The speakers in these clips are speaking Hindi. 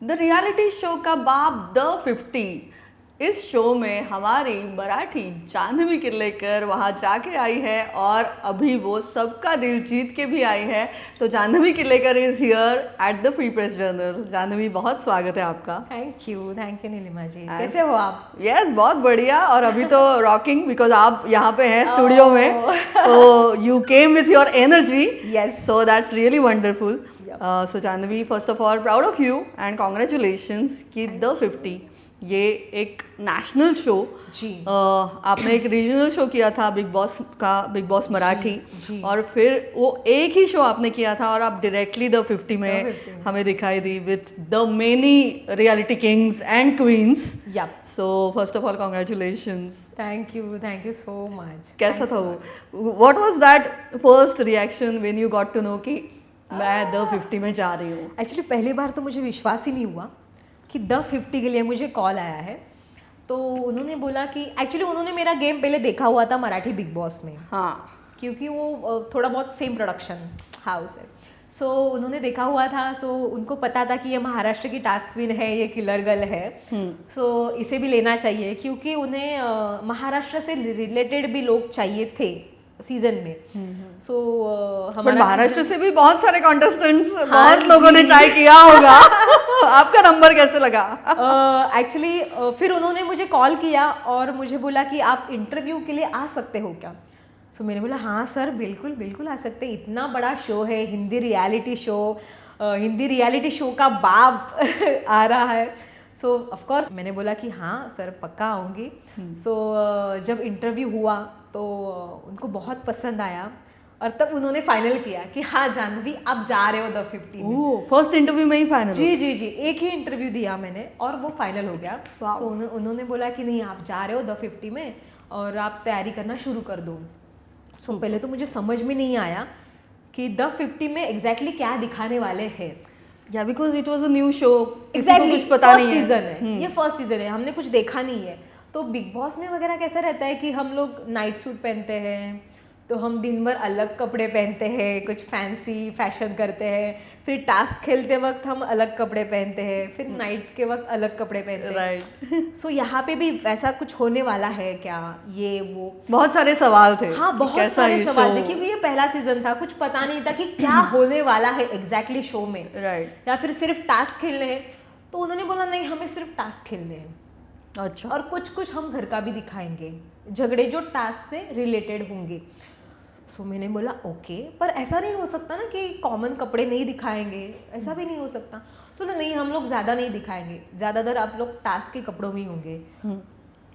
द रियलिटी शो का बाप द 50। इस शो में हमारी मराठी जाह्नवी किर्लेकर वहाँ जाके आई है और अभी वो सबका दिल जीत के भी आई है। तो Jahnavi Kirlekar is here at the free press journal. Jahnavi, बहुत स्वागत है आपका। Thank you Neelima ji. कैसे हो आप? यस, बहुत बढ़िया। और अभी तो रॉकिंग, बिकॉज आप यहाँ पे हैं स्टूडियो में, तो you came with your energy. Yes. So that's really wonderful. Yep. So Janhvi, first of all proud of you and congratulations कि द 50 ये एक नेशनल शो जी। आपने एक रीजनल शो किया था बिग बॉस का, बिग बॉस मराठी जी। और फिर वो एक ही शो आपने किया था और आप डायरेक्टली द 50 में 50 हमें दिखाई दी with the many reality kings and queens. Yep. So first of all congratulations. Thank you so much. कैसा था वो? What was that first reaction when you got to know कि मैं द 50 में जा रही हूँ? एक्चुअली पहली बार तो मुझे विश्वास ही नहीं हुआ कि द 50 के लिए मुझे कॉल आया है। तो उन्होंने बोला कि एक्चुअली उन्होंने मेरा गेम पहले देखा हुआ था मराठी बिग बॉस में। हाँ, क्योंकि वो थोड़ा बहुत सेम प्रोडक्शन हाउस है। सो उन्होंने देखा हुआ था। सो उनको पता था कि ये महाराष्ट्र की टास्क क्वीन है, ये किलर गर्ल है। सो इसे भी लेना चाहिए क्योंकि उन्हें महाराष्ट्र से रिलेटेड भी लोग चाहिए थे सीजन में। सो बट महाराष्ट्र से भी बहुत सारे कॉन्टेस्टेंट्स, हाँ बहुत लोगों ने जी। ट्राई किया होगा। आपका नंबर कैसे लगा? एक्चुअली फिर उन्होंने मुझे कॉल किया और मुझे बोला कि आप इंटरव्यू के लिए आ सकते हो क्या? सो मैंने बोला हाँ सर, बिल्कुल बिल्कुल आ सकते हैं। इतना बड़ा शो है, हिंदी रियलिटी शो का बाप आ रहा है। सो ऑफ कोर्स मैंने बोला कि हाँ सर, पक्का आऊँगी। सो जब इंटरव्यू हुआ तो उनको बहुत पसंद आया और तब उन्होंने फाइनल किया कि हाँ जाह्नवी, आप जा रहे हो द 50 में। ओह, फर्स्ट इंटरव्यू में ही फाइनल? जी, एक ही इंटरव्यू दिया मैंने और वो फाइनल हो गया। Wow. सो उन्होंने बोला कि नहीं, आप जा रहे हो द 50 में और आप तैयारी करना शुरू कर दो। सो पहले तो मुझे समझ में नहीं आया कि द 50 में एग्जैक्टली क्या दिखाने वाले हैं। या because it was a new show, exactly कुछ पता नहीं है। सीजन है, ये फर्स्ट सीजन है, हमने कुछ देखा नहीं है। तो बिग बॉस में वगैरह कैसा रहता है कि हम लोग नाइट सूट पहनते हैं, तो हम दिन भर अलग कपड़े पहनते हैं, कुछ फैंसी फैशन करते हैं, फिर टास्क खेलते वक्त हम अलग कपड़े पहनते हैं, फिर नाइट के वक्त अलग कपड़े पहनते हैं। राइट। सो यहाँ पे भी वैसा कुछ होने वाला है क्या, ये वो बहुत सारे सवाल थे। हाँ, बहुत सारे सवाल थे क्योंकि ये पहला सीजन था, कुछ पता नहीं था कि क्या होने वाला है एग्जैक्टली शो में। राइट। या फिर सिर्फ टास्क खेलने हैं। तो उन्होंने बोला नहीं, हमें सिर्फ टास्क खेलने हैं अच्छा। और कुछ हम घर का भी दिखाएंगे, झगड़े जो टास्क से रिलेटेड होंगे। सो मैंने बोला ओके, पर ऐसा नहीं हो सकता ना कि कॉमन कपड़े नहीं दिखाएंगे, ऐसा भी नहीं हो सकता। तो नहीं, हम लोग ज़्यादा नहीं दिखाएंगे, ज़्यादातर आप लोग टास्क के कपड़ों में ही होंगे।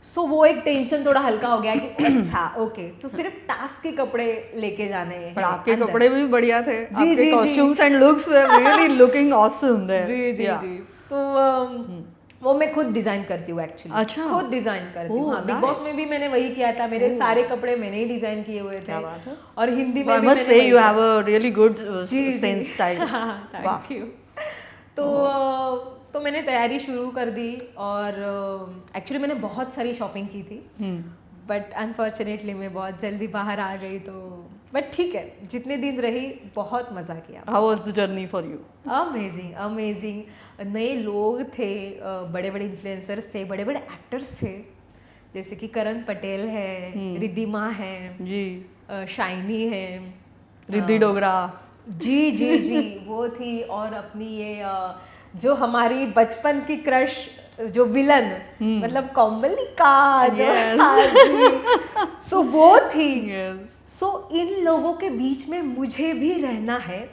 सो वो एक टेंशन थोड़ा हल्का हो गया कि अच्छा ओके, तो सिर्फ टास्क के कपड़े लेके जाने हैं। पर आपके कपड़े भी बढ़िया थे। जी, आपके costumes and looks were really looking awesome there. जी। तो वो मैं खुद डिजाइन करती हूँ एक्चुअली। अच्छा। खुद डिजाइन करती हूँ। हाँ, बिग nice. बॉस में भी मैंने वही किया था, मेरे सारे कपड़े मैंने ही डिजाइन किए हुए थे। क्या बात है। और हिंदी में आई भी मस्ट मैंने से वही यू किया। हैव अ रियली गुड जी। Sense style. Thank you. तो मैंने तैयारी शुरू कर दी और एक्चुअली मैंने बहुत सारी शॉपिंग की थी, बट अनफॉर्चुनेटली मैं बहुत जल्दी बाहर आ गई। तो बट ठीक है, जितने दिन रही बहुत मज़ा किया। How was the journey for you? Amazing. नए लोग थे, बड़े बड़े इन्फ्लुएंसर्स थे, बड़े बड़े एक्टर्स थे, जैसे कि करण पटेल है, रिद्धिमा है जी, शाइनी है, रिद्धि डोगरा। जी वो थी। और अपनी ये जो हमारी बचपन की क्रश, जो विलन, मतलब कोमलिका जो सो वो थी। सो इन लोगों के बीच में मुझे भी रहना है,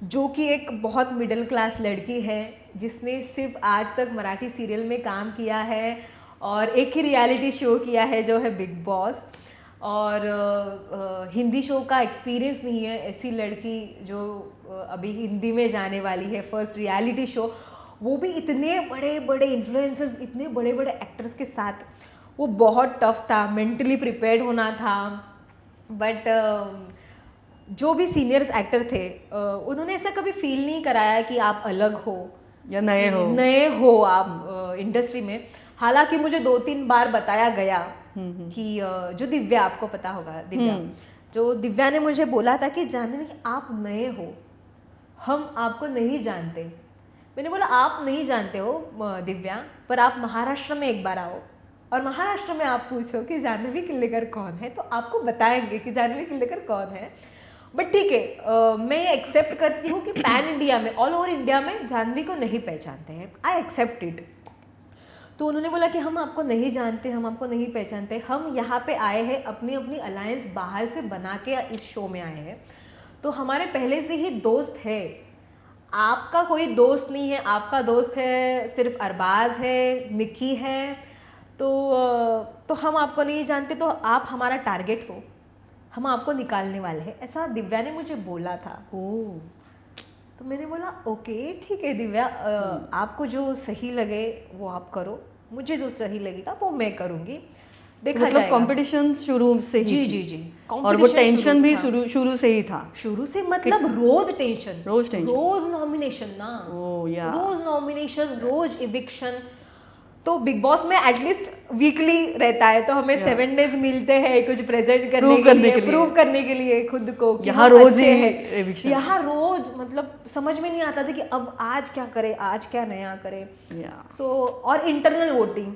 जो कि एक बहुत मिडिल क्लास लड़की है जिसने सिर्फ आज तक मराठी सीरियल में काम किया है और एक ही रियलिटी शो किया है जो है बिग बॉस, और हिंदी शो का एक्सपीरियंस नहीं है। ऐसी लड़की जो अभी हिंदी में जाने वाली है फर्स्ट रियलिटी शो, वो भी इतने बड़े बड़े इन्फ्लुएंसर्स, इतने बड़े बड़े एक्टर्स के साथ, वो बहुत टफ था, मेंटली प्रिपेयर्ड होना था। बट जो भी सीनियर्स एक्टर थे उन्होंने ऐसा कभी फील नहीं कराया कि आप अलग हो या नए हो आप इंडस्ट्री में। हालांकि मुझे 2-3 बार बताया गया कि जो दिव्या, आपको पता होगा दिव्या, जो दिव्या ने मुझे बोला था कि जाह्नवी आप नए हो, हम आपको नहीं जानते, मैंने बोला आप नहीं जानते हो दिव्या, पर आप महाराष्ट्र में एक बार आओ और महाराष्ट्र में आप पूछो कि जाह्नवी किल्लेकर कौन है, तो आपको बताएंगे कि जाह्नवी किल्लेकर कौन है। बट ठीक है, मैं एक्सेप्ट करती हूँ कि पैन इंडिया में, ऑल ओवर इंडिया में जाह्नवी को नहीं पहचानते हैं, आई एक्सेप्ट इट। तो उन्होंने बोला कि हम आपको नहीं जानते, हम आपको नहीं पहचानते, हम यहाँ पे आए हैं अपनी अपनी अलायंस बाहर से बना के इस शो में आए हैं, तो हमारे पहले से ही दोस्त है, आपका कोई दोस्त नहीं है, आपका दोस्त है सिर्फ अरबाज है, निकी है, तो हम आपको नहीं जानते, तो आप हमारा टारगेट हो, हम आपको निकालने वाले हैं, ऐसा दिव्या ने मुझे बोला था। ओह, तो मैंने बोला ओके ठीक है दिव्या, आपको जो सही लगे वो आप करो, मुझे जो सही लगेगा वो मैं करूँगी, देखा मतलब जाएगा। कंपटीशन शुरू से ही जी थी। जी जी, और वो competition टेंशन भी था। शुरू से ही था। शुरू से मतलब रोज टेंशन, रोज टेंशन। रोज नॉमिनेशन ना, ओह या, रोज नॉमिनेशन, रोज इविक्शन। तो बिग बॉस में एटलीस्ट वीकली रहता है, तो हमें 7 डेज मिलते हैं कुछ प्रेजेंट करने के लिए, प्रूव करने के लिए खुद को कि यहाँ हम रोज अच्छे ही हैं। eviction। यहाँ रोज मतलब समझ में नहीं आता था कि अब आज क्या करे, आज क्या नया करे। या सो और इंटरनल वोटिंग,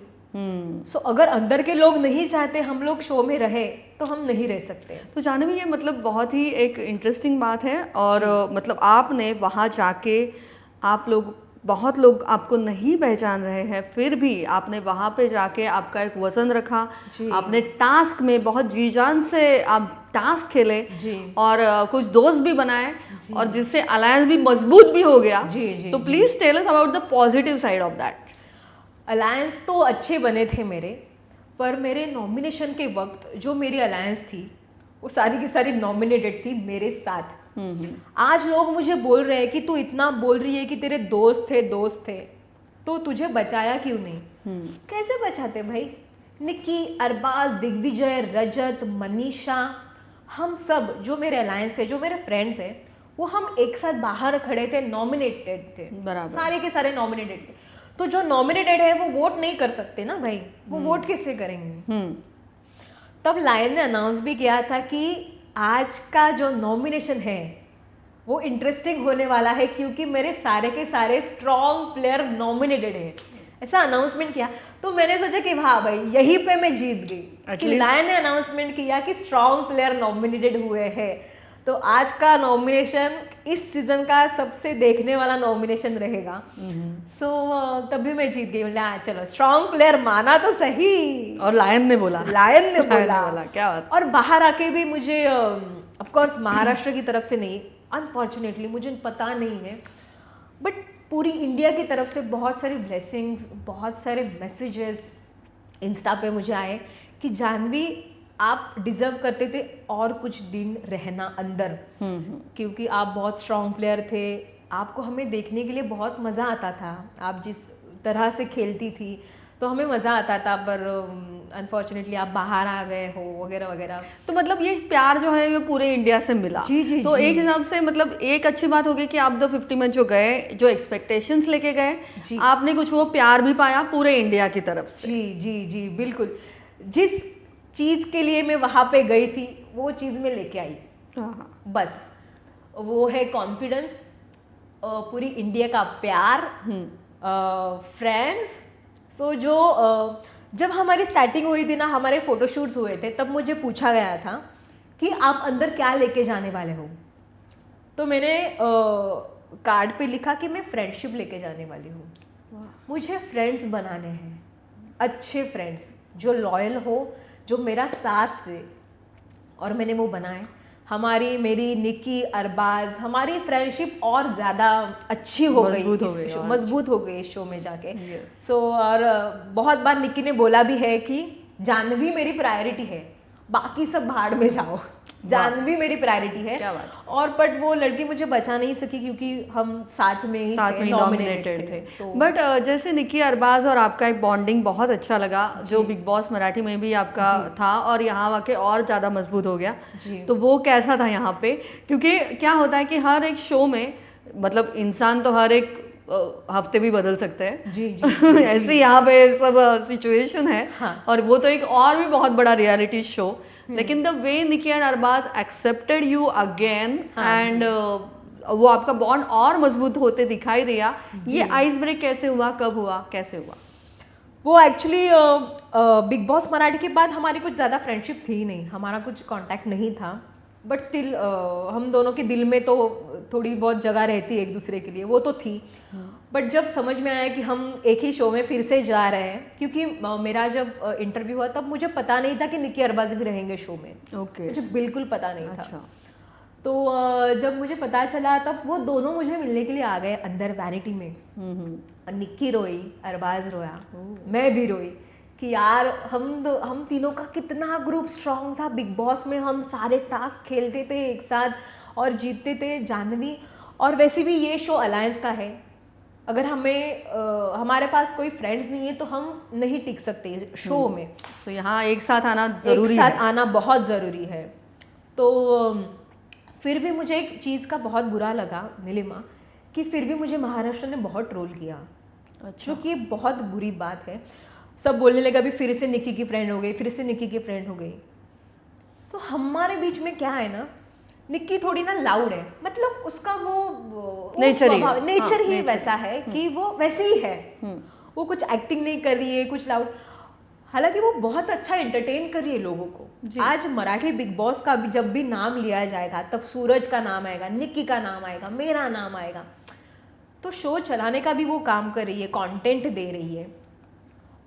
सो अगर अंदर के लोग नहीं चाहते हम लोग शो में रहे तो हम नहीं रह सकते। तो जाह्नवी ये मतलब बहुत ही एक इंटरेस्टिंग बात है। और मतलब आपने वहाँ जाके, आप लोग, बहुत लोग आपको नहीं पहचान रहे हैं, फिर भी आपने वहाँ पे जाके आपका एक वजन रखा, आपने टास्क में बहुत जी जान से आप टास्क खेले जी। और कुछ दोस्त भी बनाए और जिससे अलायंस भी मजबूत भी हो गया। जी जी, तो please tell us about the positive side of that. Alliance तो अच्छे बने थे मेरे, पर मेरे नॉमिनेशन के वक्त जो मेरी अलायंस थी वो सारी की सारी नॉमिनेटेड थी मेरे साथ। आज लोग मुझे बोल रहे हैं कि तू इतना बोल रही है कि तेरे दोस्त थे, तो तुझे बचाया क्यों नहीं? कैसे बचाते भाई? निकी, अरबाज, दिग्विजय, रजत, मनीषा, हम सब जो मेरे अलायंस है, जो मेरे फ्रेंड्स हैं, वो हम एक साथ बाहर खड़े थे, नॉमिनेटेड थे, बराबर। सारे के सारे नॉमिनेटेड थे। तो जो नॉमिनेटेड है वो वोट नहीं कर सकते ना भाई, वो वोट कैसे करेंगे? तब लायन ने अनाउंस भी किया था कि आज का जो नॉमिनेशन है वो इंटरेस्टिंग होने वाला है, क्योंकि मेरे सारे के सारे स्ट्रॉन्ग प्लेयर नॉमिनेटेड है, ऐसा अनाउंसमेंट किया। तो मैंने सोचा कि हाँ भाई, यहीं पे मैं जीत गई कि लायन ने अनाउंसमेंट किया कि स्ट्रॉन्ग प्लेयर नॉमिनेटेड हुए हैं। तो आज का नॉमिनेशन इस सीजन का सबसे देखने वाला नॉमिनेशन रहेगा। सो तभी मैं जीत गई। बोला चलो स्ट्रॉन्ग प्लेयर माना तो सही, और लायन ने बोला क्या बात। और बाहर आके भी मुझे ऑफ कोर्स महाराष्ट्र की तरफ से नहीं, अनफॉर्चुनेटली मुझे पता नहीं है, बट पूरी इंडिया की तरफ से बहुत सारी ब्लेसिंग्स, बहुत सारे मैसेजेस इंस्टा पे मुझे आए कि जाह्नवी आप डिजर्व करते थे और कुछ दिन रहना अंदर, क्योंकि आप बहुत स्ट्रॉन्ग प्लेयर थे, आपको हमें देखने के लिए बहुत मज़ा आता था, आप जिस तरह से खेलती थी तो हमें मज़ा आता था, पर अनफॉर्चुनेटली आप बाहर आ गए हो वगैरह वगैरह। तो मतलब ये प्यार जो है ये पूरे इंडिया से मिला। जी तो एक हिसाब से मतलब एक अच्छी बात होगी कि आप द 50 में जो गए, जो एक्सपेक्टेशंस लेके गए, आपने कुछ वो प्यार भी पाया पूरे इंडिया की तरफ से। जी जी जी बिल्कुल, जिस चीज़ के लिए मैं वहाँ पे गई थी वो चीज़ मैं लेके आई, बस वो है कॉन्फिडेंस, पूरी इंडिया का प्यार, फ्रेंड्स। सो जो जब हमारी स्टार्टिंग हुई थी ना, हमारे फोटोशूट्स हुए थे, तब मुझे पूछा गया था कि आप अंदर क्या लेके जाने वाले हो, तो मैंने कार्ड पे लिखा कि मैं फ्रेंडशिप लेके जाने वाली हूँ। मुझे फ्रेंड्स बनाने हैं, अच्छे फ्रेंड्स जो लॉयल हो, जो मेरा साथ दे, और मैंने वो बनाए। हमारी, मेरी, निकी, अरबाज, हमारी फ्रेंडशिप और ज़्यादा अच्छी हो गई, मजबूत हो गई इस शो में जाके। सो और बहुत बार निकी ने बोला भी है कि जाह्नवी मेरी प्रायोरिटी है, बाकी सब भाड़ में जाओ, जाह्नवी मेरी प्रायोरिटी है। क्या बात। और बट वो लड़की मुझे बचा नहीं सकी क्योंकि हम साथ में ही नॉमिनेटेड थे। बट जैसे निकी, अरबाज और आपका एक बॉन्डिंग बहुत अच्छा लगा, जो बिग बॉस मराठी में भी आपका था और यहाँ आके और ज़्यादा मजबूत हो गया। तो वो कैसा था यहाँ पे? क्योंकि क्या होता है कि हर एक शो में मतलब इंसान तो हर एक हफ्ते भी बदल सकते हैं। जी ऐसे यहाँ पे सब सिचुएशन है। और वो तो एक और भी बहुत बड़ा रियलिटी शो, लेकिन the way Nikki and Arbaaz accepted you again and वो आपका बॉन्ड और मजबूत होते दिखाई दिया। ये आइस ब्रेक कैसे हुआ, कब हुआ, कैसे हुआ? वो एक्चुअली बिग बॉस मराठी के बाद हमारी कुछ ज़्यादा फ्रेंडशिप थी नहीं, हमारा कुछ कांटेक्ट नहीं था, बट स्टिल हम दोनों के दिल में तो थोड़ी बहुत जगह रहती है एक दूसरे के लिए, वो तो थी। बट जब समझ में आया कि हम एक ही शो में फिर से जा रहे हैं, क्योंकि मेरा जब इंटरव्यू हुआ तब मुझे पता नहीं था कि निक्की अरबाज भी रहेंगे शो में। ओके। मुझे बिल्कुल पता नहीं था। अच्छा। तो जब मुझे पता चला तब वो दोनों मुझे मिलने के लिए आ गए अंदर वैनिटी में। और निक्की रोई, अरबाज रोया, मैं भी रोई कि यार हम तीनों का कितना ग्रुप स्ट्रांग था। बिग बॉस में हम सारे टास्क खेलते थे एक साथ और जीतते थे। जानवी, और वैसे भी ये शो अलायंस का है, अगर हमारे पास कोई फ्रेंड्स नहीं है तो हम नहीं टिक सकते शो में। तो यहाँ एक साथ आना जरूरी एक साथ है। आना बहुत ज़रूरी है। तो फिर भी मुझे एक चीज़ का बहुत बुरा लगा नीलिमा, कि फिर भी मुझे महाराष्ट्र ने बहुत ट्रोल किया। अच्छा। जो कि बहुत बुरी बात है। सब बोलने लगा अभी फिर से निक्की की फ्रेंड हो गई, फिर से निक्की की फ्रेंड हो गई। तो हमारे बीच में क्या है ना, निक्की थोड़ी ना लाउड है, मतलब उसका वो नेचर ही नेचर ही वैसा है कि वो वैसे ही है। वो कुछ एक्टिंग नहीं कर रही है, कुछ लाउड। हालांकि वो बहुत अच्छा एंटरटेन कर रही है लोगों को। आज मराठी बिग बॉस का भी जब भी नाम लिया जाएगा तब सूरज का नाम आएगा, निक्की का नाम आएगा, मेरा नाम आएगा। तो शो चलाने का भी वो काम कर रही है, कंटेंट दे रही है।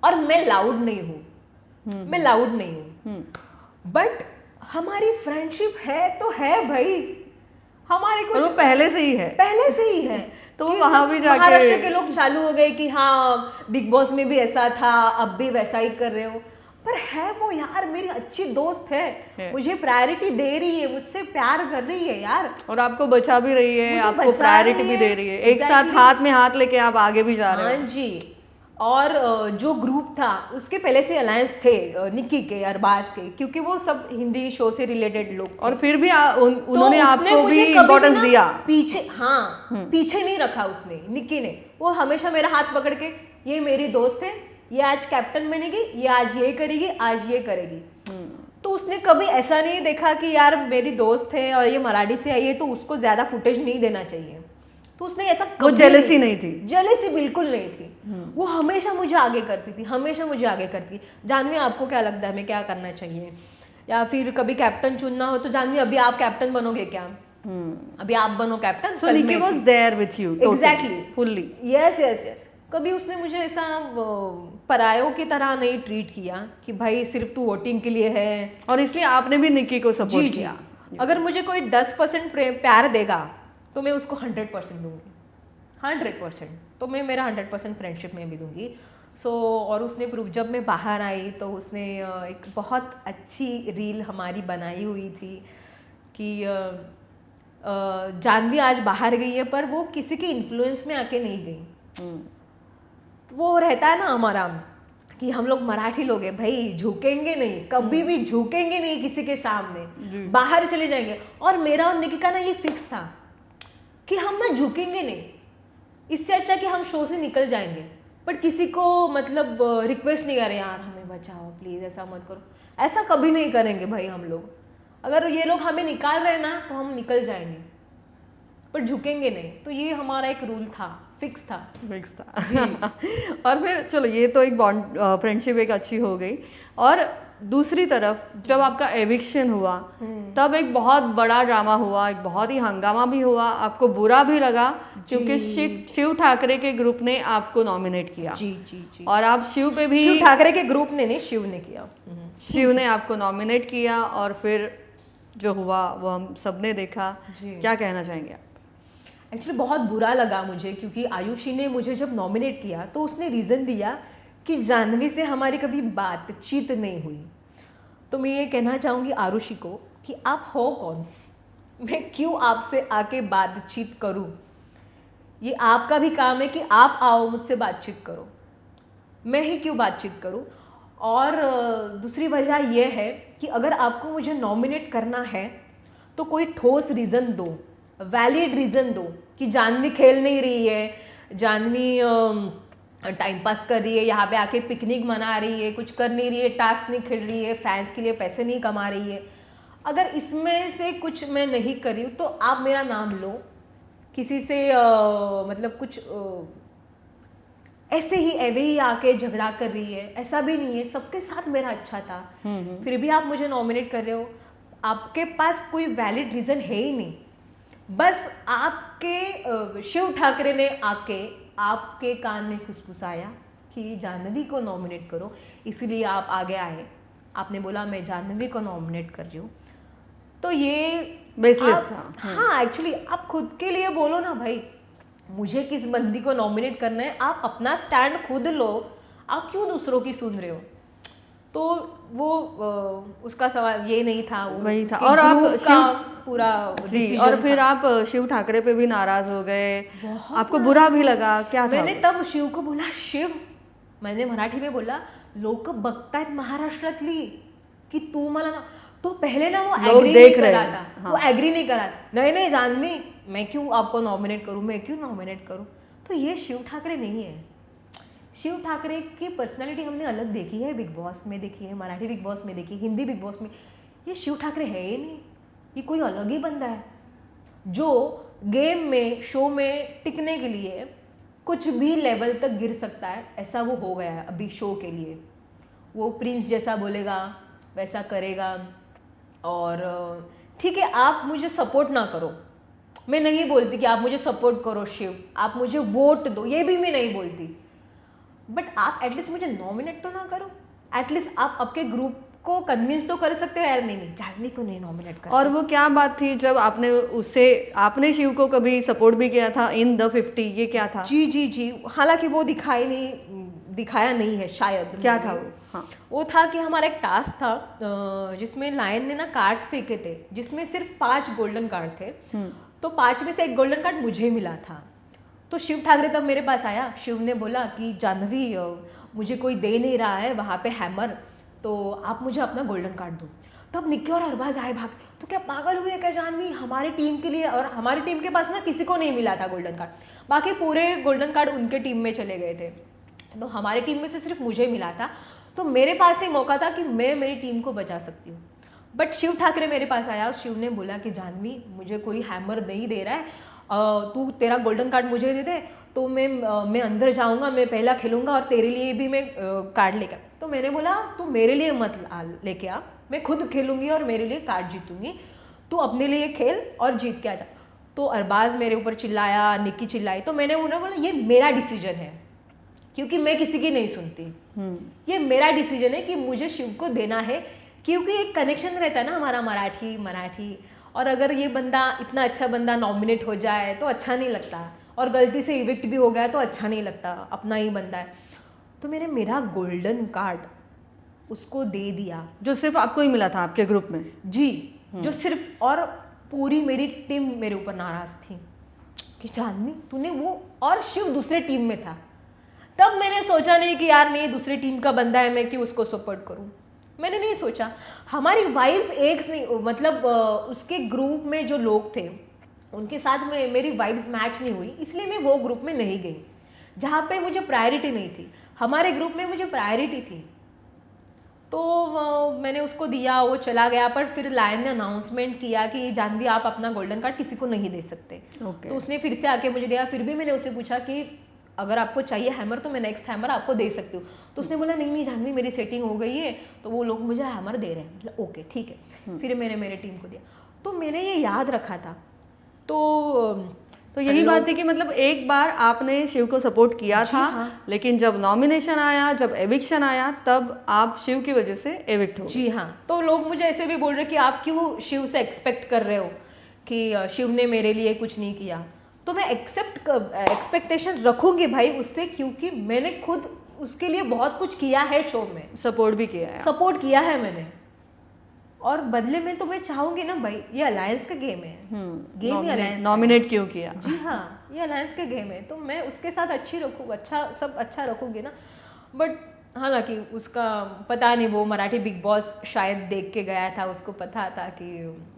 और मैं लाउड नहीं हूँ, मैं लाउड नहीं हूँ, बट हमारी फ्रेंडशिप है तो है भाई। हमारे कुछ वो पहले से ही है, पहले से ही है। तो वहां भी जाके महाराष्ट्र के लोग चालू हो गए कि हाँ बिग बॉस में भी ऐसा था, अब भी वैसा ही कर रहे हो। पर है वो यार मेरी अच्छी दोस्त है। मुझे प्रायोरिटी दे रही है, मुझसे प्यार कर रही है यार, और आपको बचा भी रही है, मुझे आपको बचा प्रायोरिटी रही भी है। दे रही है। एक साथ हाथ में हाथ लेके आप आगे भी जा रहे हो। हाँ जी। और जो ग्रुप था उसके पहले से अलायंस थे निक्की के, अरबाज के, क्योंकि वो सब हिंदी शो से रिलेटेड लोग थे। और फिर भी उन्होंने तो आपको मुझे भी कभी इम्पोर्टेंस ना दिया। पीछे, हाँ पीछे नहीं रखा उसने, निक्की ने। वो हमेशा मेरा हाथ पकड़ के, ये मेरी दोस्त है, ये आज कैप्टन बनेगी, ये आज ये करेगी, आज ये करेगी। तो उसने कभी ऐसा नहीं देखा कि यार मेरी दोस्त है और ये मराठी से आई है तो उसको ज्यादा फुटेज नहीं देना चाहिए। तो उसने ऐसा वो जेलसी नहीं थी, जेलसी बिल्कुल नहीं थी। वो हमेशा मुझे आगे करती थी, हमेशा मुझे आगे करती। जानवी आपको क्या लगता है हमें क्या करना चाहिए, या फिर कभी कैप्टन चुनना हो तो जानवी अभी आप कैप्टन बनोगे क्या, अभी आप बनो captain. So Nikki was there with you exactly, fully. Yes yes yes. कभी उसने मुझे ऐसा परायों की तरह नहीं ट्रीट किया कि भाई सिर्फ तू वोटिंग के लिए है। और इसलिए आपने भी निक्की को सपोर्ट किया। अगर मुझे कोई 10% प्यार देगा तो मैं उसको 100% दूंगी, 100%। तो मैं मेरा 100% फ्रेंडशिप में भी दूंगी। और उसने प्रूफ, जब मैं बाहर आई तो उसने एक बहुत अच्छी रील हमारी बनाई हुई थी कि जानवी आज बाहर गई है पर वो किसी के इन्फ्लुएंस में आके नहीं गई। तो वो रहता है ना हमारा कि हम लोग मराठी लोग हैं भाई, झुकेंगे नहीं, कभी भी झुकेंगे नहीं किसी के सामने, बाहर चले जाएंगे। और मेरा और निकी का ना ये फिक्स था कि हम ना झुकेंगे नहीं। इससे अच्छा कि हम शो से निकल जाएंगे, बट किसी को मतलब रिक्वेस्ट नहीं करें यार हमें बचाओ प्लीज, ऐसा मत करो, ऐसा कभी नहीं करेंगे भाई हम लोग। अगर ये लोग हमें निकाल रहे हैं ना तो हम निकल जाएंगे, पर झुकेंगे नहीं। तो ये हमारा एक रूल था, फिक्स था जी। और फिर चलो ये तो एक बॉन्ड, फ्रेंडशिप एक अच्छी हो गई। और दूसरी तरफ जब आपका एविक्शन हुआ तब एक बहुत बड़ा ड्रामा हुआ, एक बहुत ही हंगामा भी हुआ, आपको बुरा भी लगा क्योंकि शिव ठाकरे के ग्रुप ने आपको नॉमिनेट किया। जी जी जी। और आप शिव पे भी, शिव ठाकरे के ग्रुप ने नहीं, शिव ने किया। शिव ने आपको नॉमिनेट किया और फिर जो हुआ वो हम सबने देखा। क्या कहना चाहेंगे आप? एक्चुअली बहुत बुरा लगा मुझे, क्योंकि आयुषी ने मुझे जब नॉमिनेट किया तो उसने रीज़न दिया कि जानवी से हमारी कभी बातचीत नहीं हुई। तो मैं ये कहना चाहूँगी आरुषि को कि आप हो कौन, मैं क्यों आपसे आके बातचीत करूँ? ये आपका भी काम है कि आप आओ मुझसे बातचीत करो, मैं ही क्यों बातचीत करूँ? और दूसरी वजह यह है कि अगर आपको मुझे नॉमिनेट करना है तो कोई ठोस रीज़न दो, वैलिड रीज़न दो कि जानवी खेल नहीं रही है, जानवी टाइम पास कर रही है, यहाँ पे आके पिकनिक मना रही है, कुछ कर नहीं रही है, टास्क नहीं खेल रही है, फैंस के लिए पैसे नहीं कमा रही है। अगर इसमें से कुछ मैं नहीं कर रही हूँ तो आप मेरा नाम लो, किसी से मतलब कुछ ऐसे ही एवे ही आके झगड़ा कर रही है, ऐसा भी नहीं है, सबके साथ मेरा अच्छा था। फिर भी आप मुझे नॉमिनेट कर रहे हो, आपके पास कोई वैलिड रीज़न है ही नहीं। बस आपके शिव ठाकरे ने आके आपके कान में फुसफुसाया कि जाह्नवी को नॉमिनेट करो, इसलिए आप आगे आए, आपने बोला मैं जाह्नवी को नॉमिनेट कर रही हूँ। तो ये बेसलेस आप, था। हाँ एक्चुअली आप खुद के लिए बोलो ना भाई, मुझे किस बंदी को नॉमिनेट करना है, आप अपना स्टैंड खुद लो, आप क्यों दूसरों की सुन रहे हो। तो वो उसका सवाल ये नहीं था, वो वही था। उसके और आप ग्रुप का पूरा जी, डिसीजन और फिर था। आप शिव ठाकरे पे भी नाराज हो गए, बहुत आपको बुरा नाराज भी हूँ। लगा, क्या था मैंने वो? तब शिव को बोला, शिव, मैंने मराठी में बोला, लोक बघतायत महाराष्ट्रातली की तू मला ना, तो पहले ना वो लोग एग्री देख नहीं रहे करा हैं, था, हाँ। वो एग्री नहीं करा, नहीं जाह्नवी मैं क्यों आपको नॉमिनेट करूं, मैं क्यों नॉमिनेट करूं। तो ये शिव ठाकरे नहीं है। शिव ठाकरे की पर्सनालिटी हमने अलग देखी है, बिग बॉस में देखी है, मराठी बिग बॉस में देखी, हिंदी बिग बॉस में। ये शिव ठाकरे है ही नहीं, ये कोई अलग ही बंदा है जो गेम में, शो में टिकने के लिए कुछ भी लेवल तक गिर सकता है, ऐसा वो हो गया है अभी शो के लिए। वो प्रिंस जैसा बोलेगा वैसा करेगा। और ठीक है, आप मुझे सपोर्ट ना करो, मैं नहीं बोलती कि आप मुझे सपोर्ट करो शिव, आप मुझे वोट दो, ये भी मैं नहीं बोलती, बट आप एटलीस्ट मुझे नॉमिनेट तो ना करो। एटलीस्ट आप आपके ग्रुप को कन्विंस तो कर सकते हो, यार नहीं जाह्नवी को नहीं नॉमिनेट कर। और वो क्या बात थी जब आपने उससे, आपने शिव को कभी सपोर्ट भी किया था इन द 50, ये क्या था? जी, हालांकि वो दिखाया नहीं है शायद। क्या था वो? हाँ, वो था कि हमारा एक टास्क था जिसमें लायन ने ना कार्ड्स फेंके थे, जिसमें सिर्फ 5 गोल्डन कार्ड थे। तो 5 में से एक गोल्डन कार्ड मुझे मिला था। तो शिव ठाकरे तब मेरे पास आया, शिव ने बोला कि जाह्नवी मुझे कोई दे नहीं रहा है वहाँ पे हैमर, तो आप मुझे अपना गोल्डन कार्ड दो। तब निक्की और अरबाज आए भाग, तो क्या पागल हुई है क्या जाह्नवी, हमारी टीम के लिए, और हमारी टीम के पास ना किसी को नहीं मिला था गोल्डन कार्ड, बाकी पूरे गोल्डन कार्ड उनके टीम में चले गए थे, तो हमारी टीम में से सिर्फ मुझे मिला था। तो मेरे पास ही मौका था कि मैं मेरी टीम को बचा सकती हूँ। बट शिव ठाकरे मेरे पास आया और शिव ने बोला कि जाह्नवी मुझे कोई हैमर नहीं दे रहा है, तू तेरा गोल्डन कार्ड मुझे दे दे, तो मैं अंदर जाऊंगा, मैं पहला खेलूंगा और तेरे लिए भी मैं कार्ड लेकर। तो मैंने बोला तू मेरे लिए मत लेके आ, मैं खुद खेलूंगी और मेरे लिए कार्ड जीतूंगी, तू अपने लिए खेल और जीत के आ जा। तो अरबाज मेरे ऊपर चिल्लाया, निक्की चिल्लाई, तो मैंने उन्हें बोला ये मेरा डिसीजन है, क्योंकि मैं किसी की नहीं सुनती, ये मेरा डिसीजन है कि मुझे शिव को देना है, क्योंकि एक कनेक्शन रहता है ना हमारा मराठी, और अगर ये बंदा, इतना अच्छा बंदा नॉमिनेट हो जाए तो अच्छा नहीं लगता, और गलती से इविक्ट भी हो गया तो अच्छा नहीं लगता, अपना ही बंदा है। तो मैंने मेरा गोल्डन कार्ड उसको दे दिया, जो सिर्फ आपको ही मिला था आपके ग्रुप में? जी, जो सिर्फ, और पूरी मेरी टीम मेरे ऊपर नाराज थी कि जाह्नवी तूने वो, और शिव दूसरे टीम में था। तब मैंने सोचा नहीं कि यार नहीं, दूसरी टीम का बंदा है, मैं क्यों उसको सपोर्ट करूं, मैंने नहीं सोचा। हमारी वाइब्स एक नहीं, मतलब उसके ग्रुप में जो लोग थे उनके साथ में मेरी वाइब्स मैच नहीं हुई, इसलिए मैं वो ग्रुप में नहीं गई जहाँ पे मुझे प्रायोरिटी नहीं थी। हमारे ग्रुप में मुझे प्रायोरिटी थी, तो मैंने उसको दिया, वो चला गया। पर फिर लायन ने अनाउंसमेंट किया कि जाह्नवी आप अपना गोल्डन कार्ड किसी को नहीं दे सकते। तो उसने फिर से आके मुझे दिया, फिर भी मैंने उससे पूछा कि अगर आपको चाहिए हैमर तो मैं नेक्स्ट हैमर आपको दे सकती हूँ। तो उसने बोला नहीं जाह्नवी मेरी सेटिंग हो गई है, तो वो लोग मुझे हैमर दे रहे हैं। मतलब ओके ठीक है। फिर मैंने मेरे टीम को दिया, तो मैंने ये याद रखा था। तो यही बात थी कि मतलब एक बार आपने शिव को सपोर्ट किया था, हाँ। लेकिन जब नॉमिनेशन आया, जब एविक्शन आया, तब आप शिव की वजह से एविक्ट हो। जी हाँ, तो लोग मुझे ऐसे भी बोल रहे कि आप क्यों शिव से एक्सपेक्ट कर रहे हो कि शिव ने मेरे लिए कुछ नहीं किया। तो मैं एक्सपेक्टेशन रखूंगी भाई उससे, क्योंकि मैंने खुद उसके लिए बहुत कुछ किया है, शो में सपोर्ट भी किया है, सपोर्ट किया है मैंने, और बदले में तो मैं चाहूंगी ना भाई, ये अलायंस का गेम है, गेम ही अलायंस, नॉमिनेट क्यों किया? जी हाँ, ये अलायंस का गेम है, तो मैं उसके साथ अच्छी रखूँ, अच्छा सब अच्छा रखूंगी ना। बट हालांकि उसका पता नहीं, वो मराठी बिग बॉस शायद देख के गया था, उसको पता था कि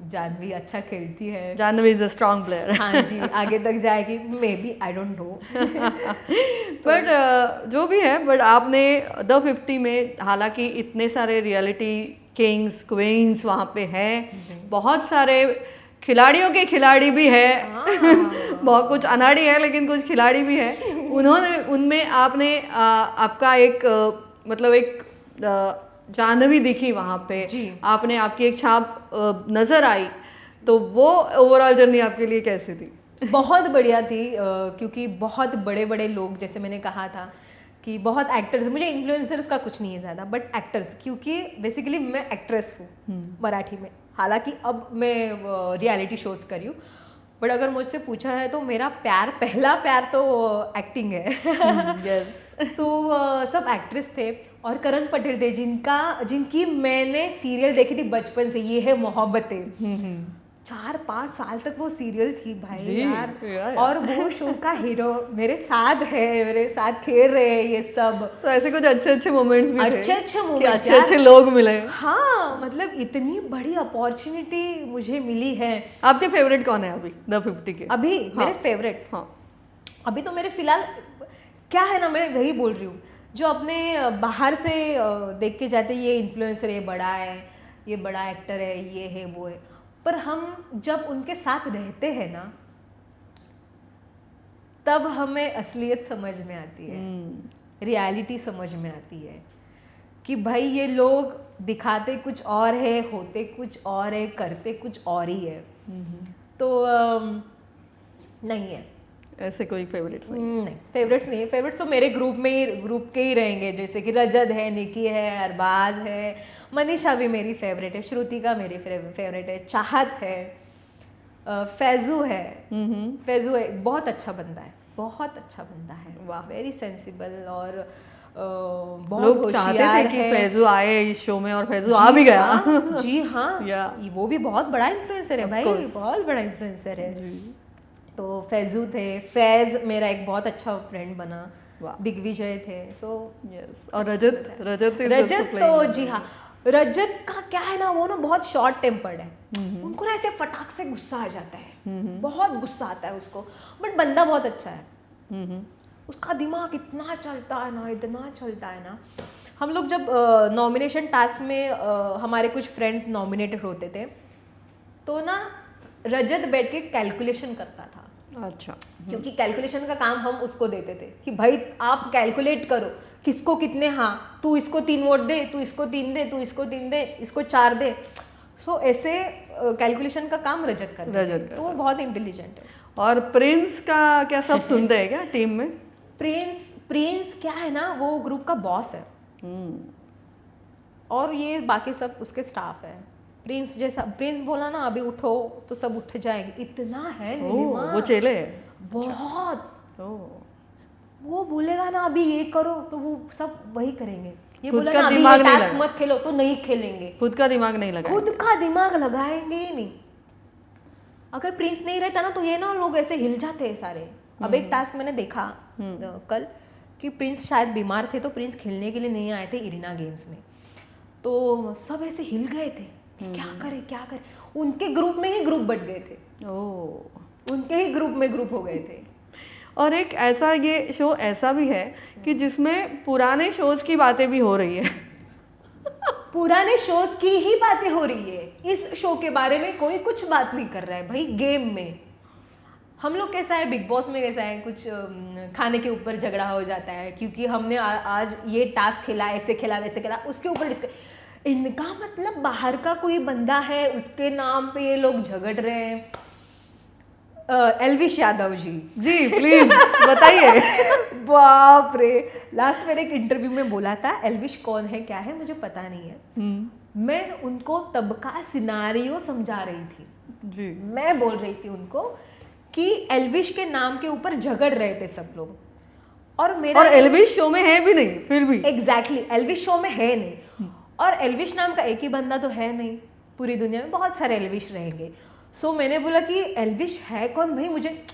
जाह्नवी अच्छा खेलती है, Janhvi is a strong player. हाँ जी, आगे तक जाएगी may be, I don't know. But जो भी है, बट आपने द 50 में, हालांकि इतने सारे रियलिटी किंग्स क्वींस वहाँ पे हैं, बहुत सारे खिलाड़ियों के खिलाड़ी भी है। हाँ। बहुत कुछ अनाड़ी है लेकिन कुछ खिलाड़ी भी है। उन्होंने उनमें आपने आपका एक मतलब एक जाह्नवी दिखी वहाँ पे जी। आपने आपकी एक छाप नजर आई, तो वो ओवरऑल जर्नी आपके लिए कैसी थी? बहुत बढ़िया थी क्योंकि बहुत बड़े बड़े लोग, जैसे मैंने कहा था कि बहुत एक्टर्स, मुझे इन्फ्लुएंसर्स का कुछ नहीं है ज़्यादा, बट एक्टर्स, क्योंकि बेसिकली मैं एक्ट्रेस हूँ मराठी में, हालांकि अब मैं रियलिटी शोज कर रही हूँ, बट अगर मुझसे पूछा है तो मेरा पहला प्यार तो एक्टिंग है। यस। सो सब एक्ट्रेस थे और करण पटेल थे जिनकी मैंने सीरियल देखी थी बचपन से, ये है मोहब्बतें। 4-5 साल तक वो सीरियल थी भाई यार। और वो शो का हीरो मेरे साथ है, मेरे साथ खेल रहे हैं ये सब। तो ऐसे कुछ अच्छे अच्छे मोमेंट्स भी थे, अच्छे मोमेंट्स, अच्छे अच्छे लोग मिले। हाँ, मतलब इतनी बड़ी अपॉर्चुनिटी मुझे मिली है। आपके फेवरेट कौन है अभी द 50 के? अभी हाँ। मेरे फेवरेट, हाँ, अभी तो मेरे फिलहाल क्या है ना, मैं वही बोल रही हूँ, जो अपने बाहर से देख के जाते ये इन्फ्लुएंसर, ये बड़ा है, ये बड़ा एक्टर है, ये है वो है, पर हम जब उनके साथ रहते हैं ना, तब हमें असलियत समझ में आती है, रियलिटी समझ में आती है कि भाई ये लोग दिखाते कुछ और है, होते कुछ और है, करते कुछ और ही है। तो नहीं है ऐसे कोई फेवरेट्स नहीं? नहीं, फेवरेट्स नहीं है। फेवरेट्स तो मेरे ग्रुप के ही रहेंगे, जैसे कि रजत है, निकी है, अरबाज है, मनीषा भी मेरी फेवरेट है, श्रुतिका मेरी फेवरेट है, चाहत है, फैजू है। फैजू है, बहुत अच्छा बंदा है, बहुत अच्छा बंदा है, वाह। वेरी सेंसिबल और बहुत लोग चाहते थे होशियार कि है। फैजू आए इस शो में और फैजू आ भी गया। जी हाँ, Yeah. वो भी बहुत बड़ा इन्फ्लुएंसर है Of भाई, course. बहुत बड़ा इन्फ्लुएंसर है। तो फैजू थे, फैज मेरा एक बहुत अच्छा फ्रेंड बना, वाह। दिग्विजय थे। So yes. और रजत रजत तो जी हाँ, रजत का क्या है ना, वो ना बहुत शॉर्ट टेम्पर्ड है, उनको ना ऐसे फटाक से गुस्सा आ जाता है, बहुत गुस्सा आता है उसको, बट बंदा बहुत अच्छा है। उसका दिमाग इतना चलता है ना, इतना चलता है ना। हम लोग जब नॉमिनेशन टास्क में हमारे कुछ फ्रेंड्स नॉमिनेटेड होते थे, तो ना रजत बैठ के कैलकुलेशन करता था। अच्छा। क्योंकि कैलकुलेशन का काम हम उसको देते थे कि भाई आप कैलकुलेट करो किसको कितने, हाँ तू इसको 3 वोट दे, तू इसको 3 दे, तू इसको 3 दे, इसको 4 दे। सो ऐसे कैलकुलेशन का काम रजत करता है, तो वो बहुत इंटेलिजेंट है। और प्रिंस का क्या सब सुनते हैं क्या टीम में? प्रिंस क्या है ना, वो ग्रुप का बॉस है और ये बाकी सब उसके स्टाफ है। प्रिंस जैसा, प्रिंस बोला ना अभी उठो तो सब उठ जाएंगे, इतना है नीलिमा। वो चेले है बहुत। वो बोलेगा ना अभी ये करो तो वो सब वही करेंगे। ये बोला ना अभी ये टास्क मत खेलो तो नहीं खेलेंगे। खुद का दिमाग नहीं लगाएंगे, खुद का दिमाग लगाएंगे ही नहीं। अगर प्रिंस नहीं रहता ना तो ये ना लोग ऐसे हिल जाते हैं सारे। अब एक टास्क मैंने देखा कल कि प्रिंस शायद बीमार थे, तो प्रिंस खेलने के लिए नहीं आए थे इरिना गेम्स में, तो सब ऐसे हिल गए थे कि क्या करें। उनके ग्रुप में ही ग्रुप बट गए थे। उनके ही ग्रुप में ग्रुप हो गए थे। और एक ऐसा ये शो ऐसा भी है कि जिसमें पुराने शोज की बातें भी हो रही है। पुराने शोज की ही बातें हो रही है, इस शो के बारे में कोई कुछ बात नहीं कर रहा है भाई। गेम में हम लोग कैसा है, बिग बॉस में कैसा है, कुछ खाने के ऊपर झगड़ा हो जाता है क्योंकि हमने आज ये टास्क खेला, ऐसे खेला, वैसे खेला, उसके ऊपर डिस्कस। इनका मतलब बाहर का कोई बंदा है उसके नाम पे ये लोग झगड़ रहे हैं। एल्विश यादव जी प्लीज बताइए। बाप रे, लास्ट मेरे एक इंटरव्यू में बोला था एल्विश कौन है क्या है मुझे पता नहीं है। मैं उनको तब का सिनारियो समझा रही थी जी। मैं बोल रही थी उनको कि एल्विश के नाम के ऊपर झगड़ रहे थे सब लोग, और एल्विश शो में है भी नहीं, फिर भी एग्जैक्टली एल्विश शो में है नहीं, और एल्विश नाम का एक ही बंदा तो है नहीं, पूरी दुनिया में बहुत सारे एल्विश रहेंगे। सो मैंने बोला कि एल्विश है कौन भाई,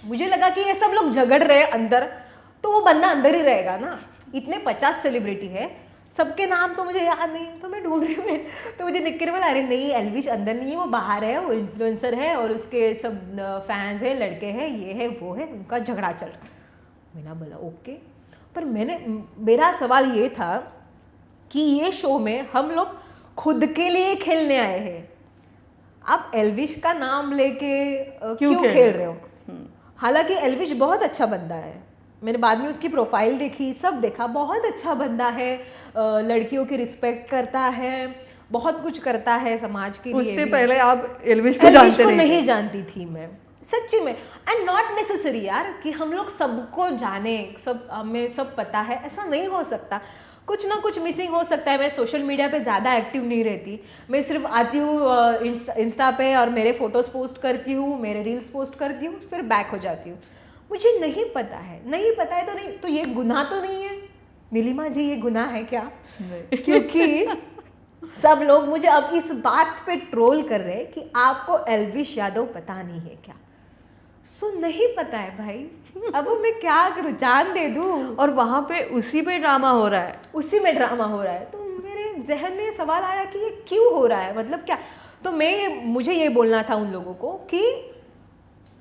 मुझे लगा कि ये सब लोग झगड़ रहे हैं अंदर, तो वो बंदा अंदर ही रहेगा ना। इतने 50 सेलिब्रिटी है, सबके नाम तो मुझे याद नहीं, तो मैं ढूंढ रही हूँ। तो मुझे दिख के बोला अरे नहीं एल्विश अंदर नहीं है, वो बाहर है, वो इन्फ्लुएंसर है और उसके सब फैंस हैं, लड़के हैं, ये है वो है, उनका झगड़ा चल रहा। मैंने बोला ओके, पर मेरा सवाल ये था कि ये शो में हम लोग खुद के लिए खेलने आए हैं। आप एल्विश का नाम लेके क्यों खेल रहे हो? हालांकि एल्विश बहुत अच्छा बंदा है, मैंने बाद में उसकी प्रोफाइल देखी, सब देखा, बहुत अच्छा बंदा है, लड़कियों की रिस्पेक्ट करता है, बहुत कुछ करता है समाज के लिए। उससे भी। पहले आप एल्विश को जानते नहीं जानती थी मैं सच्ची में, एंड नॉट नेसेसरी यार कि हम लोग सबको जाने, सब हमें सब पता है, ऐसा नहीं हो सकता, कुछ ना कुछ मिसिंग हो सकता है। मैं सोशल मीडिया पे ज़्यादा एक्टिव नहीं रहती, मैं सिर्फ आती हूँ इंस्टा पे और मेरे फोटोज़ पोस्ट करती हूँ, मेरे रील्स पोस्ट करती हूँ, फिर बैक हो जाती हूँ। मुझे नहीं पता है, नहीं पता है तो नहीं, तो ये गुनाह तो नहीं है नीलिमा जी, ये गुनाह है क्या? क्योंकि सब लोग मुझे अब इस बात पे ट्रोल कर रहे हैं कि आपको एल्विश यादव पता नहीं है क्या? नहीं पता है भाई, अब मैं क्या करूं, जान दे दूं? और वहां पे उसी पे ड्रामा हो रहा है, उसी में ड्रामा हो रहा है। तो मेरे जहन में सवाल आया कि ये क्यों हो रहा है, मतलब क्या? तो मुझे ये बोलना था उन लोगों को कि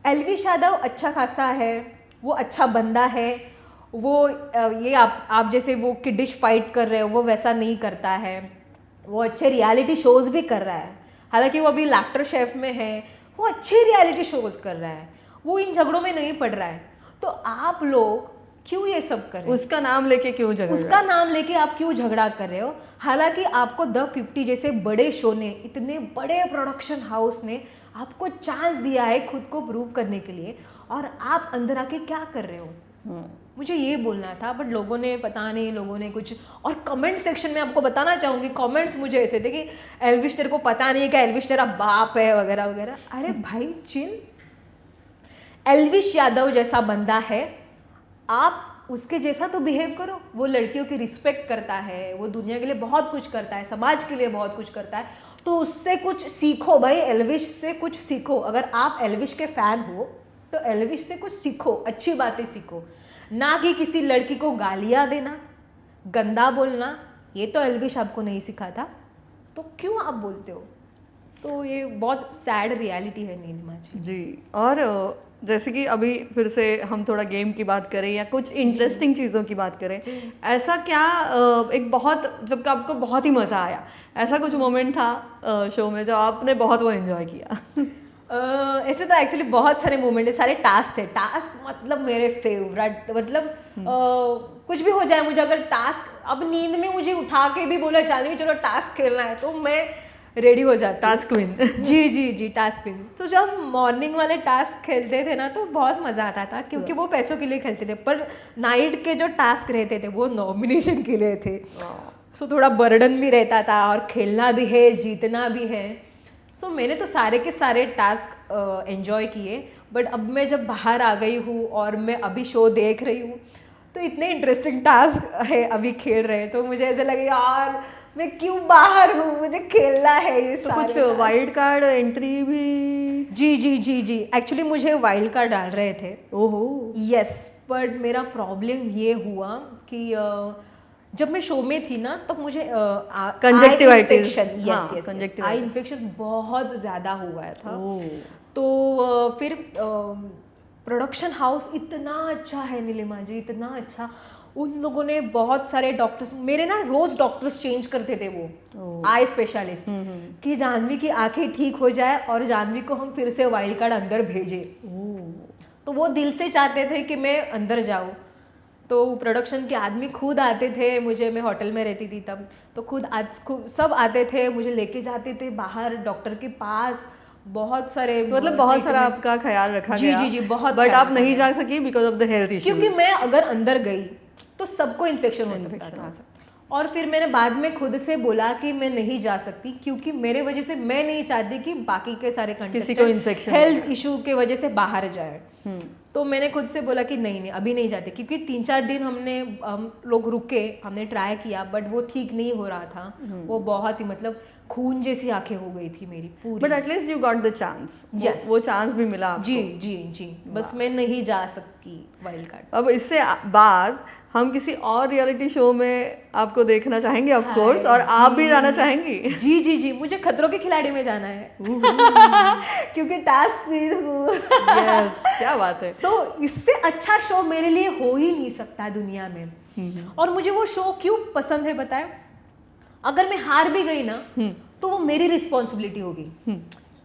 एल्विश यादव अच्छा खासा है, वो अच्छा बंदा है, वो ये आप जैसे वो किडिश फाइट कर रहे हो वो वैसा नहीं करता है, वो अच्छे रियलिटी शोज भी कर रहा है, हालांकि वो अभी लाफ्टर शेफ में है, वो अच्छे रियलिटी शोज कर रहा है, वो इन झगड़ों में नहीं पड़ रहा है। तो आप लोग क्यों ये सब कर रहे हो? उसका नाम लेके क्यों झगड़ रहे हो? उसका नाम लेके आप क्यों झगड़ा कर रहे हो? हालांकि आपको द 50 जैसे बड़े शो ने, इतने बड़े प्रोडक्शन हाउस ने आपको चांस दिया है खुद को प्रूव करने के लिए, और आप अंदर आके क्या कर रहे हो? मुझे ये बोलना था, बट लोगों ने पता नहीं, लोगों ने कुछ, और कमेंट सेक्शन में आपको बताना चाहूँगी, कमेंट्स मुझे ऐसे थे कि एल्विश तेरे को पता नहीं है क्या, एल्विश तेरा बाप है वगैरह वगैरह। अरे भाई चिल, एल्विश यादव जैसा बंदा है, आप उसके जैसा तो बिहेव करो। वो लड़कियों की रिस्पेक्ट करता है, वो दुनिया के लिए बहुत कुछ करता है, समाज के लिए बहुत कुछ करता है, तो उससे कुछ सीखो भाई, एल्विश से कुछ सीखो। अगर आप एल्विश के फैन हो तो एल्विश से कुछ सीखो, अच्छी बातें सीखो, ना कि किसी लड़की को गालियाँ देना, गंदा बोलना। ये तो एल्विश आपको नहीं सिखाता, तो क्यों आप बोलते हो? तो ये बहुत सैड रियलिटी है नीलिमा जी। जी, और जैसे कि अभी फिर से हम थोड़ा गेम की बात करें या कुछ इंटरेस्टिंग चीज़ों की बात करें, ऐसा क्या एक बहुत, जब आपको बहुत ही मज़ा आया, ऐसा कुछ मोमेंट था शो में जो आपने बहुत वो एंजॉय किया? ऐसे तो एक्चुअली बहुत सारे मोमेंट है, सारे टास्क थे। टास्क मतलब मेरे फेवरेट, मतलब कुछ भी हो जाए, मुझे अगर टास्क, अब नींद में मुझे उठा के भी बोला जानवी चलो टास्क खेलना है, तो मैं रेडी हो जाती। Task queen. जी जी जी, टास्क क्वीन। तो जब मॉर्निंग वाले टास्क खेलते थे ना तो बहुत मज़ा आता था, क्योंकि वो पैसों के लिए खेलते थे, पर नाइट के जो टास्क रहते थे वो नॉमिनेशन के लिए थे। सो थोड़ा बर्डन भी रहता था, और खेलना भी है, जीतना भी है। सो मैंने तो सारे के सारे टास्क एंजॉय किए, बट अब मैं जब बाहर आ गई हूँ और मैं अभी शो देख रही हूँ, तो इतने इंटरेस्टिंग टास्क है अभी खेल रहे हैं, तो मुझे ऐसे लगे यार मैं क्यों बाहर हूँ, मुझे खेलना है ये तो सारे। कुछ वाइल्ड कार्ड एंट्री भी? जी जी जी जी, एक्चुअली मुझे वाइल्ड कार्ड डाल रहे थे। ओहो। यस, बट मेरा प्रॉब्लम ये हुआ कि जब मैं शो में थी ना तो मुझे कंजक्टिवाइटिस, आई इन्फेक्शन बहुत ज़्यादा हुआ था। तो फिर प्रोडक्शन हाउस इतना अच्छा है नीलिमा जी, इतना अच्छा, उन लोगों ने बहुत सारे डॉक्टर्स, मेरे ना रोज डॉक्टर्स चेंज करते थे वो आई स्पेशलिस्ट, कि जानवी की आंखें ठीक हो जाए और जानवी को हम फिर से वाइल्ड कार्ड अंदर भेजे। तो वो दिल से चाहते थे कि मैं अंदर जाऊँ। तो प्रोडक्शन के आदमी खुद आते थे, मुझे, मैं होटल में रहती थी तब, तो खुद सब आते थे, मुझे लेके जाते थे बाहर डॉक्टर के पास, बहुत सारे, मतलब बहुत सारा आपका ख्याल रखा गया। जी जी, बहुत। बट आप नहीं जा सकी because of the health issues, क्योंकि मैं अगर अंदर गई तो सबको इन्फेक्शन हो सकता था। और फिर मैंने बाद में खुद से बोला कि मैं नहीं जा सकती, क्योंकि मेरे वजह से मैं नहीं चाहती कि बाकी के सारे कंटेस्टेंट हेल्थ इशू के वजह से बाहर जाए। तो मैंने खुद से बोला कि नहीं अभी नहीं जाते, क्योंकि 3-4 दिन हम लोग रुके, हमने ट्राई किया, बट वो ठीक नहीं हो रहा था। वो बहुत ही, मतलब खून जैसी आंखें हो गई थी मेरी पूरी। But at least you got the chance. Yes, वो चांस भी मिला आपको। जी जी जी, बस मैं नहीं जा सकती वाइल्ड कार्ड। अब इससे बाद हम किसी और रियलिटी शो में आपको देखना चाहेंगे ऑफ कोर्स, और आप भी जाना चाहेंगी? जी जी जी, मुझे खतरों के खिलाड़ी में जाना है क्योंकि टास्क भी हूँ। यस, क्या बात है। सो इससे अच्छा शो मेरे लिए हो ही नहीं सकता दुनिया में। और मुझे वो शो क्यों पसंद है बताए, अगर मैं हार भी गई ना तो वो मेरी रिस्पॉन्सिबिलिटी होगी,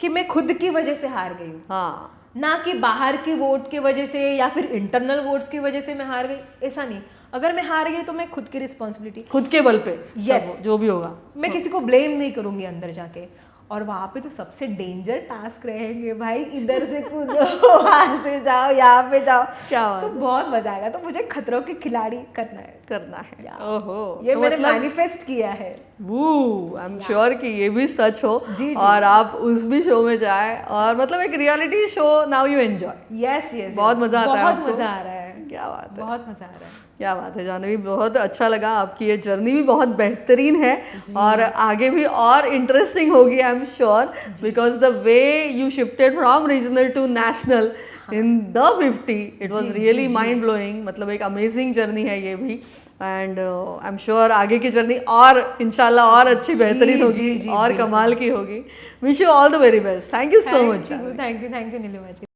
कि मैं खुद की वजह से हार गई हूँ, हाँ ना कि बाहर की वोट की वजह से या फिर इंटरनल वोट्स की वजह से मैं हार गई, ऐसा नहीं। अगर मैं हार गई तो मैं खुद की रिस्पॉन्सिबिलिटी, खुद के बल पे Yes. सब जो भी होगा। मैं किसी को ब्लेम नहीं करूंगी अंदर जाके। और वहां पे तो सबसे डेंजर टास्क रहेंगे भाई, इधर से कूदो, वहां से जाओ, यहाँ पे जाओ, क्या बात So, बहुत मजा आएगा। तो मुझे खतरों के खिलाड़ी करना है। Yeah. ओहो, ये तो मैंने मतलब मैनिफेस्ट किया है। आई एम श्योर कि ये भी सच हो जी। और आप उस भी शो में जाए और मतलब एक reality show now you enjoy. Yes yes, बहुत मजा आता है बहुत आपको? मजा आ रहा है, क्या बात है, बहुत मजा आ रहा है। क्या बात है जानवी, बहुत अच्छा लगा। आपकी ये जर्नी भी बहुत बेहतरीन है और आगे भी और इंटरेस्टिंग होगी I am sure, because the way you shifted from regional to national in the 50, it was really mind blowing. मतलब एक अमेजिंग जर्नी है ये भी एंड आई एम श्योर आगे की जर्नी और इंशाल्लाह और अच्छी बेहतरीन होगी और कमाल की होगी। Wish you all the very best. Thank you so much. Thank you Neelima ji.